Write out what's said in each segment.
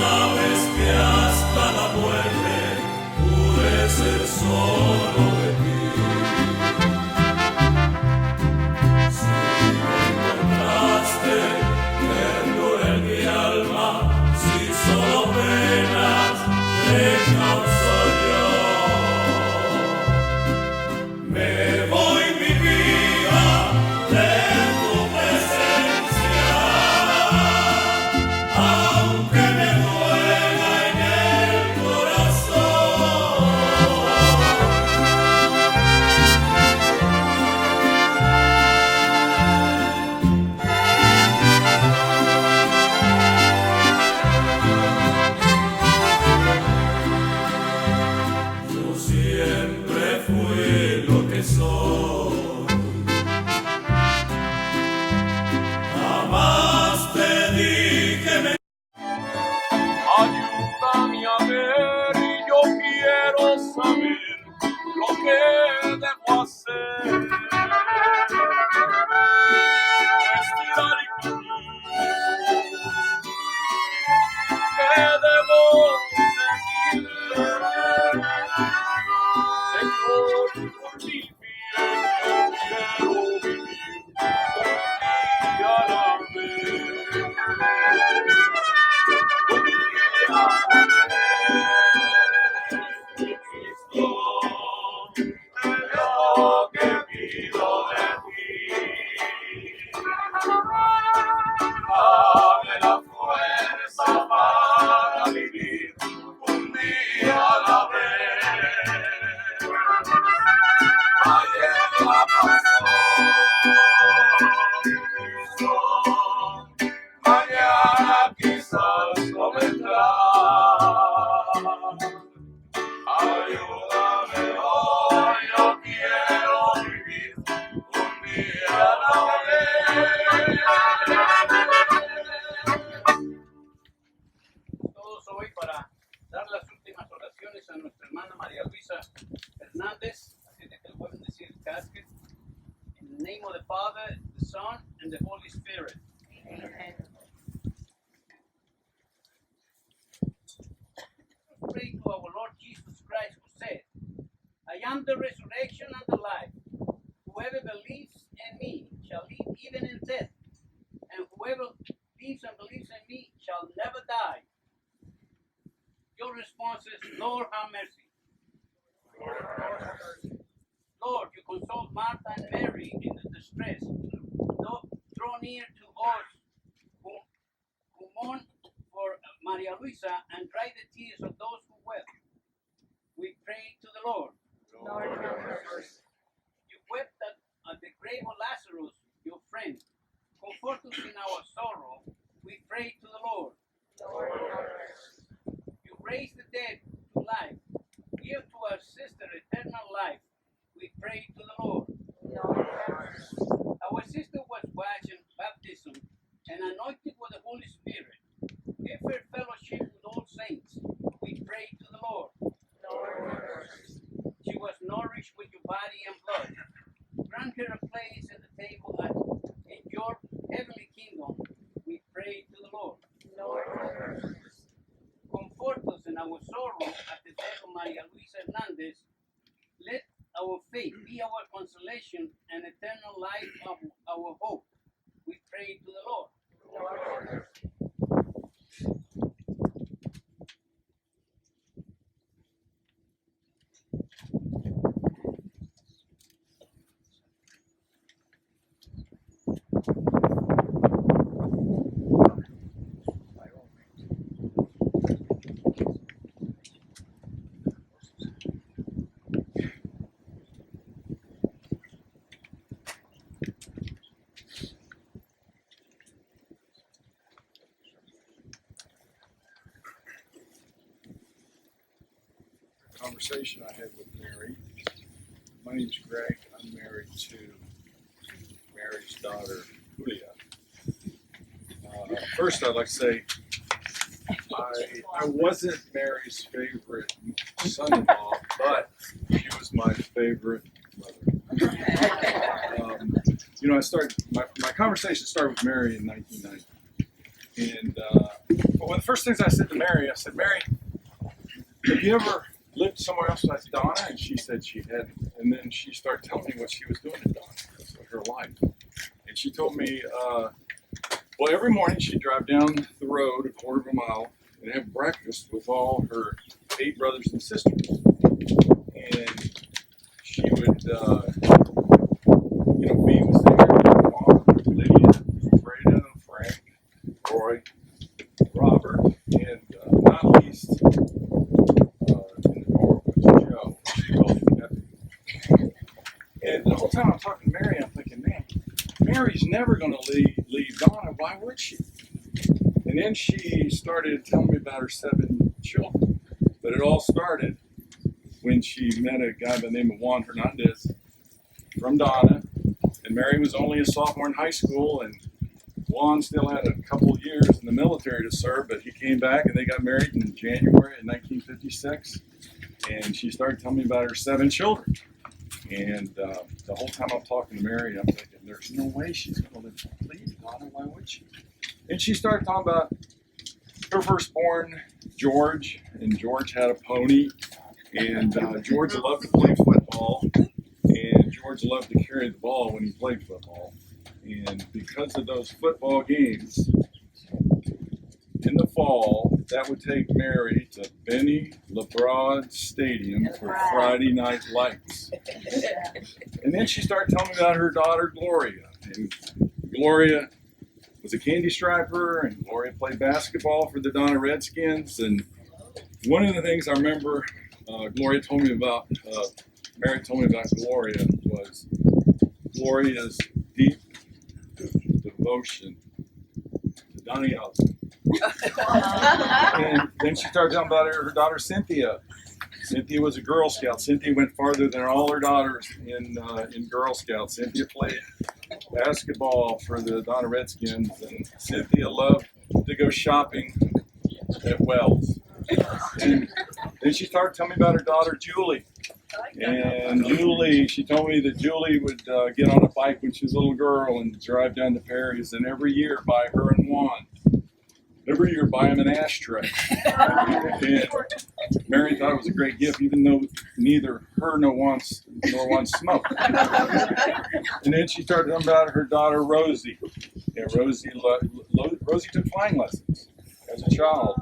sabes que hasta la muerte pude ser solo de ti. Si me encontraste, perdura en mi alma, si solo penas te causo yo. Me voy mi vida de tu presencia, aunque me duela en el corazón. Yo siempre fui lo que soy, jamás te dije ayúdame a ver y yo quiero saber lo que debo hacer. Estirar y que debo seguir. Señor, por mi bien yo quiero vivir y a la vez. Lo que pido de ti, dame la fuerza para vivir un día a la vez. Ayer la pasó, mañana quizás no vendrá. Ayúdame hoy, yo quiero vivir un día a la vez. Todos hoy para dar las últimas oraciones a nuestra hermana María Luisa Hernández, así que le pueden decir casket. In the name of the Father, the Son, and the Holy Spirit. Amen. Pray to our Lord Jesus Christ, who said, I am the resurrection and the life. Whoever believes in me shall live even in death, and whoever lives and believes in me shall never die. Your response is, Lord, have mercy. Lord, you console Martha and Mary in the distress. Draw near to us who mourn for Maria Luisa and dry the tears of those who wept. We pray to the Lord. Lord, have mercy. You wept at the grave of Lazarus, your friend. Comfort us in our sorrow. We pray to the Lord. Lord, have mercy. You raise the dead to life. Give to our sister eternal life. We pray to the Lord. Lord, have mercy. Our sister was washed in baptism and anointed with the Holy Spirit. Give her fellowship with all saints. We pray to the Lord. Lord, have mercy. She was nourished with your body and blood. Grant her a place at the table in your heavenly kingdom. We pray to the Lord. Lord, have mercy. Comfort us in our sorrow at the death of Maria Luisa Hernández. Let our faith be our consolation and eternal life of our hope. We pray to the Lord. Lord, have mercy. Conversation I had with Mary. My name's Greg. I'm married to Mary's daughter, Julia. First, I'd like to say I wasn't Mary's favorite son-in-law, but she was my favorite mother. I started my conversation started with Mary in 1990, And but one of the first things I said to Mary, I said, Mary, have you ever lived somewhere else besides Donna? And she said she hadn't. And then she started telling me what she was doing in Donna, her life. And she told me, well, every morning she'd drive down the road a quarter of a mile and have breakfast with all her 8 brothers and sisters. And she would, B was there, Mom, Lydia, Freda, Frank, Roy, Robert, and not least, in the door was Joe. She called him Nephew. And the whole time I'm talking to Mary, I'm thinking, man, Mary's never going to leave Donna. Why would she? And then she started telling me about her 7 children. But it all started when she met a guy by the name of Lugo Herna ndez from Donna. And Mary was only a sophomore in high school, and Juan still had a couple of years in the military to serve, but he came back and they got married in January of 1956. And she started telling me about her 7 children. And the whole time I'm talking to Mary, I'm thinking, there's no way she's going to leave Donna. Why would she? And she started talking about her firstborn, George, and George had a pony. And George loved to play football. And George loved to carry the ball when he played football. And because of those football games, in the fall, that would take Mary to Benny LeBrod Stadium for Friday night lights. And then she started telling me about her daughter, Gloria. And Gloria was a candy striper, and Gloria played basketball for the Donna Redskins. And one of the things I remember Mary told me about Gloria was Gloria's deep devotion to Donnie Allison. And then she started talking about her daughter Cynthia. Cynthia was a Girl Scout. Cynthia went farther than all her daughters in Girl Scouts. Cynthia played basketball for the Donna Redskins, and Cynthia loved to go shopping at Wells. And then she started telling me about her daughter Julie. And Julie, she told me that Julie would get on a bike when she was a little girl and drive down to Perry's, and every year buy her and Juan. Every year buy him an ashtray. And Mary thought it was a great gift, even though neither her nor Juan smoked. And then she started talking about her daughter Rosie. Yeah, Rosie took flying lessons as a child.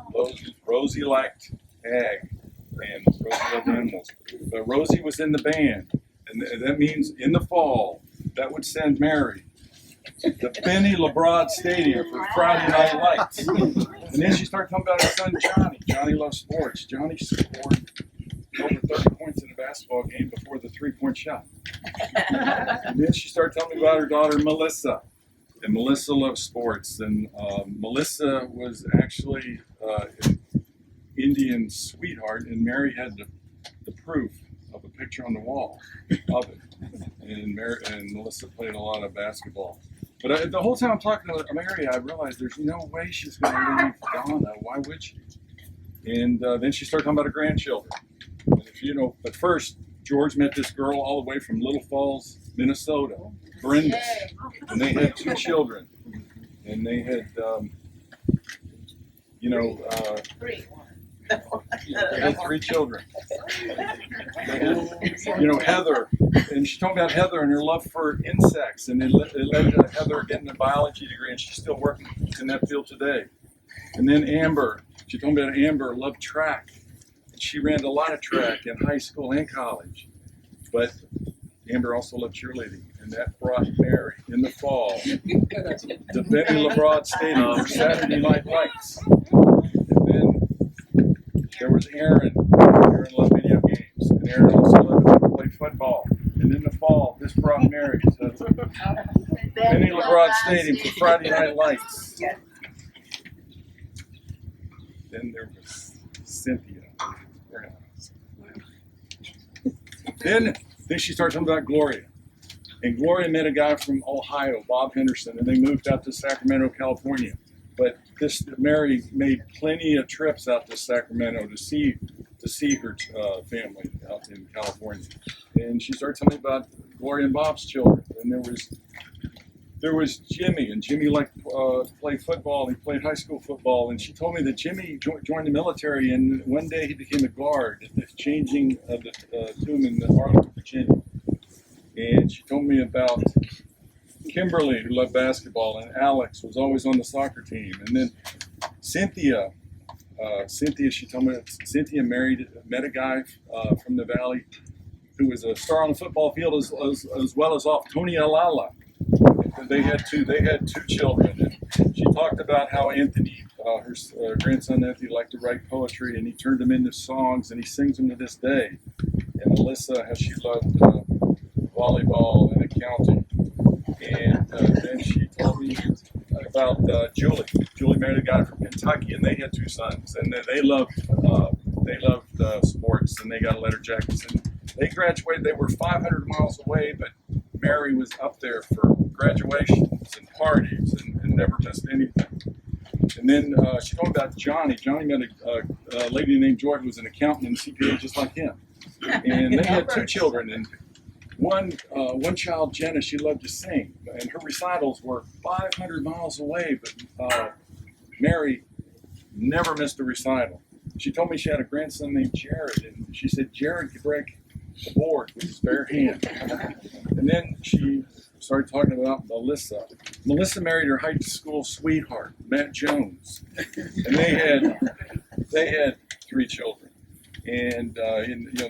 Rosie liked ag, and Rosie loved animals. But Rosie was in the band, and that means in the fall, that would send Mary to Benny LeBrod Stadium for Friday night lights. And then she started talking about her son Johnny. Johnny loves sports. Johnny scored over 30 points in a basketball game before the 3-point shot. And then she started telling me about her daughter Melissa. And Melissa loves sports. And Melissa was actually an Indian sweetheart, and Mary had the proof of a picture on the wall of it. And Melissa played a lot of basketball. But the whole time I'm talking to Mary, I realized there's no way she's going to leave Donna. Why would she? And then she started talking about her grandchildren. And but first, George met this girl all the way from Little Falls, Minnesota, Brenda. And they had 2 children. And they had, they had 3 children. Heather, and she told me about Heather and her love for insects, and it led to Heather getting a biology degree, and she's still working in that field today. And then Amber, she told me about Amber loved track. She ran a lot of track in high school and college, but Amber also loved cheerleading, and that brought Mary in the fall to Benny LeBrod Stadium for Saturday night lights. And then there was Aaron. Aaron loved video games, and Aaron also loved to play football. And in the fall, this brought Mary to Benny LeBrod Stadium for Friday night lights. Then there was Cynthia. Then she started talking about Gloria. And Gloria met a guy from Ohio, Bob Henderson, and they moved out to Sacramento, California. But Mary made plenty of trips out to Sacramento to see her family out in California. And she started telling me about Gloria and Bob's children. And there was there was Jimmy, and Jimmy liked to play football. He played high school football, and she told me that Jimmy joined the military, and one day he became a guard at the changing of the tomb in Arlington, Virginia. And she told me about Kimberly, who loved basketball, and Alex was always on the soccer team. And then Cynthia, she told me that Cynthia met a guy from the Valley who was a star on the football field as well as off, Tony Alala. They had two children. And she talked about how Anthony, her grandson Anthony, liked to write poetry, and he turned them into songs, and he sings them to this day. And Alyssa, how she loved volleyball and accounting. And then she told me about Julie. Julie married a guy from Kentucky, and they had two sons, and they loved sports, and they got letter jackets. And they graduated. They were 500 miles away, but Mary was up there for graduations and parties and never missed anything. And then she told me about Johnny. Johnny met a lady named Joy who was an accountant and CPA just like him. And they had two children. And one child, Jenna, she loved to sing. And her recitals were 500 miles away, but Mary never missed a recital. She told me she had a grandson named Jared, and she said Jared could break the board with his bare hand. And then she started talking about Melissa. Melissa married her high school sweetheart, Matt Jones, and they had three children. And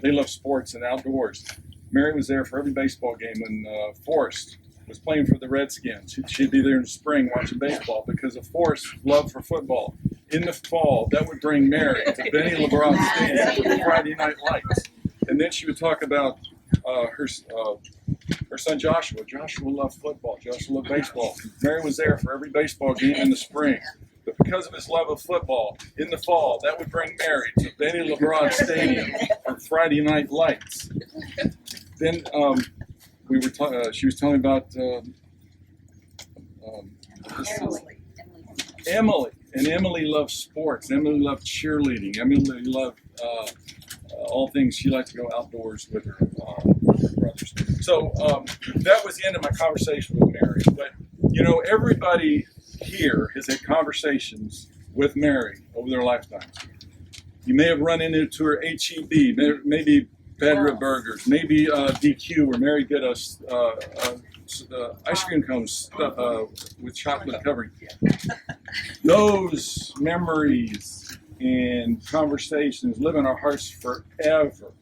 they love sports and outdoors. Mary was there for every baseball game when Forrest was playing for the Redskins. She'd be there in the spring watching baseball because of Forrest's love for football. In the fall, that would bring Mary to Benny LeBron Stadium for the Friday Night Lights. And then she would talk about her son Joshua. Joshua loved football. Joshua loved baseball. Mary was there for every baseball game in the spring. But because of his love of football, in the fall, that would bring Mary to Benny LeBron Stadium for Friday Night Lights. Then she was telling me about Emily. And Emily loved sports. Emily loved cheerleading. Emily loved all things. She liked to go outdoors with her brothers. So that was the end of my conversation with Mary. But, everybody here has had conversations with Mary over their lifetimes. You may have run into her HEB, maybe Bedra Burgers, maybe DQ, where Mary did us ice cream cones with chocolate covering. Those memories and conversations live in our hearts forever.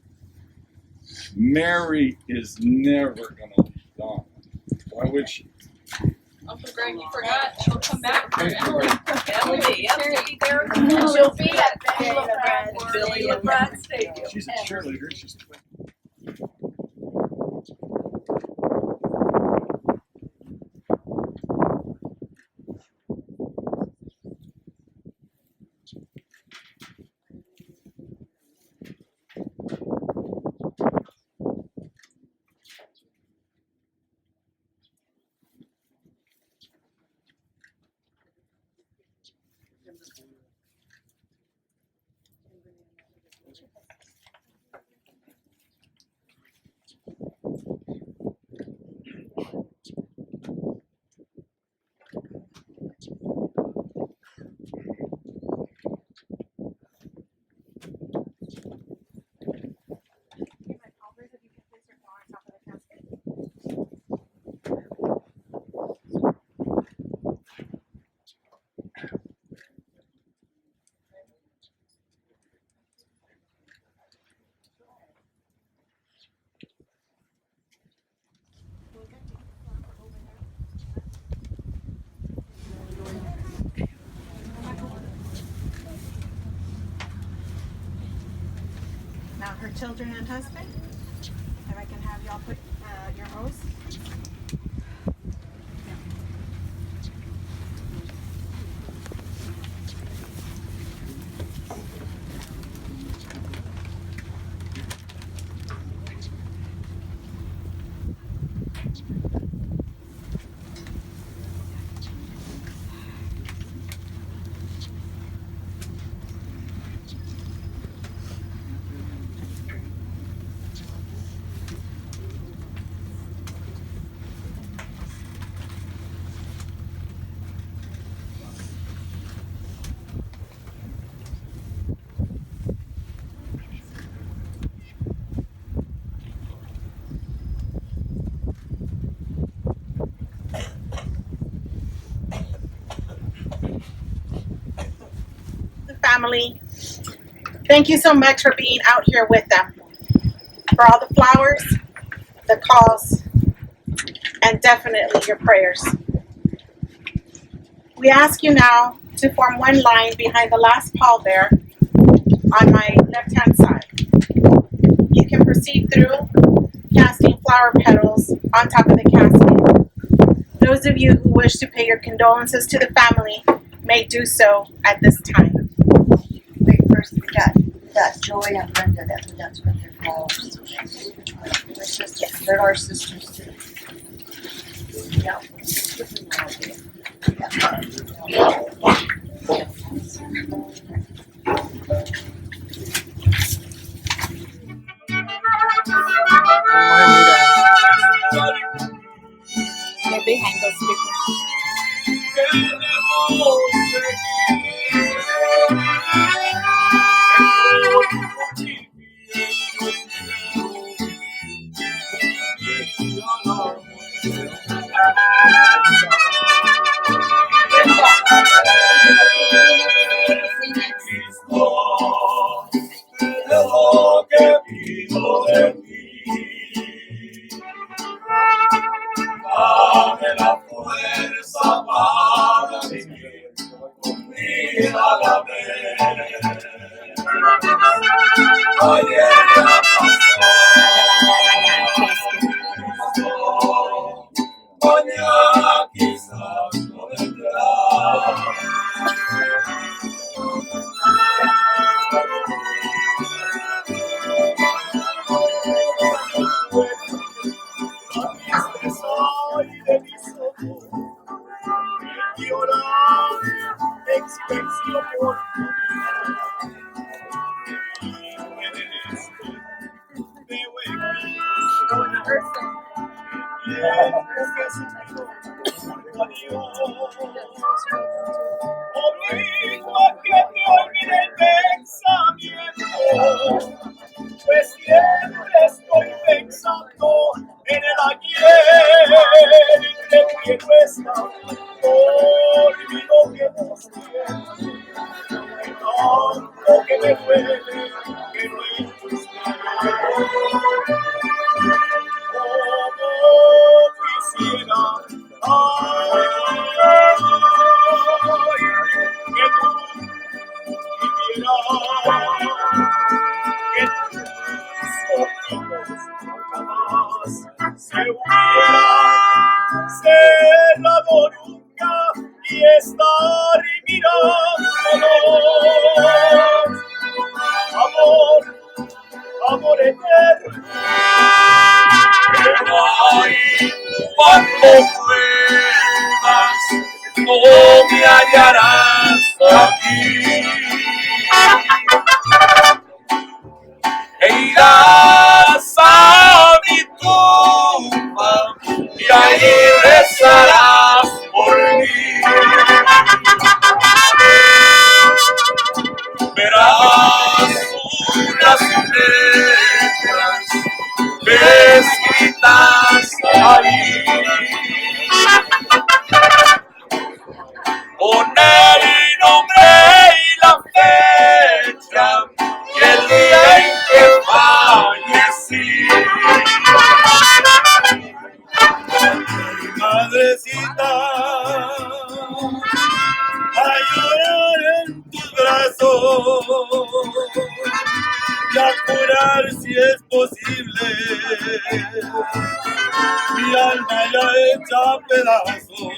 Mary is never going to be gone. Why would she? Uncle Greg, you forgot. She'll come back for Emily. She'll be at Billy LeBron Stadium. She's a cheerleader. She's Now her children and husband. If I can have y'all put your oaths. family, thank you so much for being out here with them. For all the flowers, the calls, and definitely your prayers. We ask you now to form one line behind the last pallbearer on my left-hand side. You can proceed through casting flower petals on top of the casket. Those of you who wish to pay your condolences to the family may do so at this time. Wait, first we got Joy and Brenda that we got to put their flowers. Let's just, they're our sisters too. Yeah. They're behind those people. Lo que pido de ti, dame la fuerza para vivir con vida a la vez. Oye, la pasión, mañana quizás no vendrá. De mis ojos, llorar, expresión por obligo a que te olvide el pensamiento, pues siempre estoy pensando en el ayer y te quiero estar olvido que nos tiene, tanto que me duele que no existiera. Como quisiera, que tú vivieras, que tus ojitos jamás se hubieran cerrado nunca y estar mirándonos. Amor, amor eterno. Pero ay, cuando vuelvas, no me hallarás aquí. E irás a mi tumba y ahí rezarás por mí. Verás unas letras escritas ahí con el nombre y la fecha y el día en que fallecí. Madrecita, a llorar en tus brazos y a curar si es posible mi alma ya hecha pedazos.